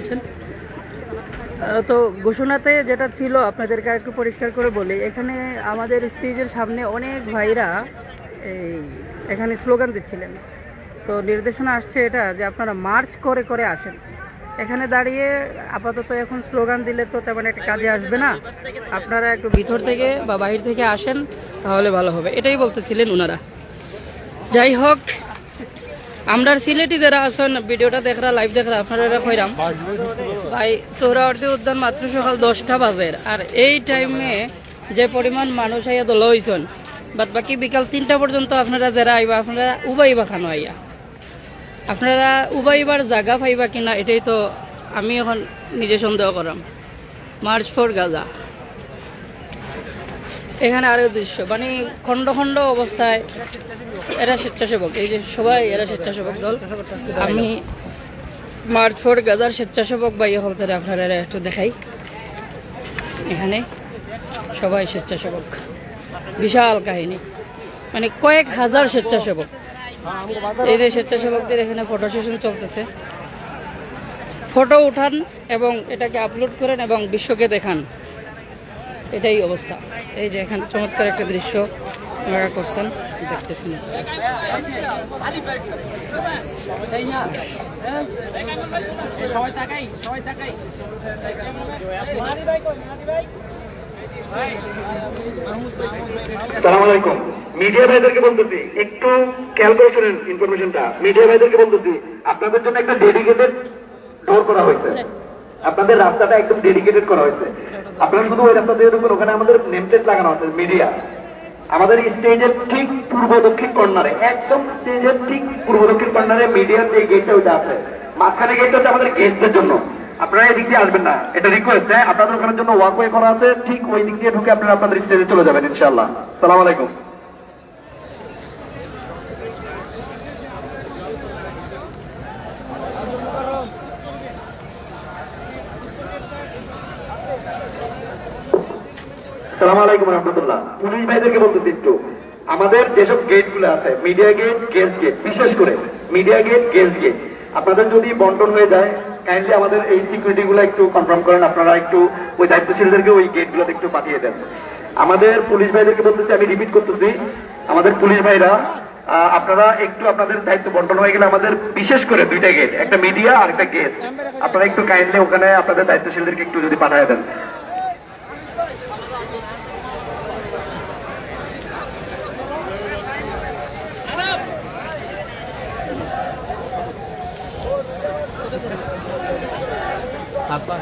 আছেন। তো ঘোষণাতে যেটা ছিল আপনাদেরকে একটু পরিষ্কার করে বলি, এখানে আমাদের স্টেজের সামনে অনেক ভাইরা এখানে স্লোগান দিচ্ছিলেন। তো নির্দেশনা আসছে এটা যে আপনারা মার্চ করে করে আসেন। এখানে দাঁড়িয়ে আপাতত এখন স্লোগান দিলে তো তেমন একটা কাজে আসবে না, আপনারা একটু ভিতর থেকে বা বাহির থেকে আসেন তাহলে ভালো হবে, এটাই বলতেছিলেন ওনারা। যাই হোক, আমরা সিলেটি যারা আছেন ভিডিওটা দেখরা লাইভ দেখরা আপনারা কইরাম ভাই সোহরাওয়ার্দী উদ্যান মাত্র সকাল 10টা বাজে, আর এই টাইমে যে পরিমাণ মানুষ আইয়া দল হইছেন, বাদ বাকি বিকাল 3টা পর্যন্ত আপনারা যারা আইবা আপনারা উবাইবা খানো আইয়া, আপনারা উবাইবার জায়গা পাইবা কিনা এটাই তো আমি এখন নিজে সন্দেহ করাম। মার্চ ফর গাজা, এখানে আরো দৃশ্য মানে খণ্ড খণ্ড অবস্থায় এরা স্বেচ্ছাসেবক, এই যে সবাই এরা স্বেচ্ছাসেবক দল। আমি মার্চ ফর গাজার স্বেচ্ছাসেবক বা ইয়ে হলতে আপনারা একটু দেখাই, এখানে সবাই স্বেচ্ছাসেবক, বিশাল কাহিনী, মানে কয়েক হাজার স্বেচ্ছাসেবক। এই যে স্বেচ্ছাসেবকদের এখানে ফটো সেশন চলতেছে, ফটো উঠান এবং এটাকে আপলোড করেন এবং বিশ্বকে দেখান, এটাই অবস্থা। এই যে এখানে চমৎকার একটা দৃশ্য আপনারা করছেন, দেখতেছেন। সালাম আলাইকুম। মিডিয়া ভাইদেরকে বলতেছি একটু খেয়াল করে শোনেন ইনফরমেশনটা। মিডিয়া ভাইদেরকে বলতেছি আপনাদের জন্য একটা ডেডিকেটেড ডোর করা হয়েছে, আপনাদের রাস্তাটা একদম ডেডিকেটেড করা হয়েছে। আপনারা শুধু ওই রাস্তা দিয়ে ঢুকুন, ওখানে আমাদের নেমপ্লেট লাগানো আছে মিডিয়া। আমাদের স্টেজের ঠিক পূর্ব দক্ষিণ কর্নারে, একদম স্টেজের ঠিক পূর্ব দক্ষিণ কর্নারে মিডিয়ার যে গেটটা ওইটা আছে, মাঝখানে গেটটা হচ্ছে আমাদের গেস্টদের জন্য। আপনারা এদিক দিয়ে আসবেন না, এটা রিকোয়েস্ট। হ্যাঁ, আপনাদের ওখানের জন্য ওয়াকওয়ে করা আছে, ঠিক ওই দিক দিয়ে ঢুকে আপনারা আপনাদের স্টেজে চলে যাবেন ইনশাআল্লাহ। সালাম আলাইকুম। সালাম আলাইকুম রহমতুল্লাহ। পুলিশ ভাইদেরকে বলতেছি একটু, আমাদের যেসব গেট গুলো আছে, মিডিয়া গেট, গেস্ট গেট, বিশেষ করে মিডিয়া গেট, গেস্ট গেট, আপনাদের যদি বন্টন হয়ে যায় কাইন্ডলি আমাদের এই সিকিউরিটি গুলো একটু কনফার্ম করেন। আপনারা একটু ওই দায়িত্বশীলদেরকে ওই গেট গুলোতে একটু পাঠিয়ে দেন। আমাদের পুলিশ ভাইদেরকে বলতেছি, আমি রিপিট করতেছি, আমাদের পুলিশ ভাইরা আপনারা একটু আপনাদের দায়িত্ব বন্টন হয়ে গেলে আমাদের বিশেষ করে দুইটা গেট, একটা মিডিয়া আর একটা গেস্ট, আপনারা একটু কাইন্ডলি ওখানে আপনাদের দায়িত্বশীলদেরকে একটু যদি পাঠিয়ে দেন। apa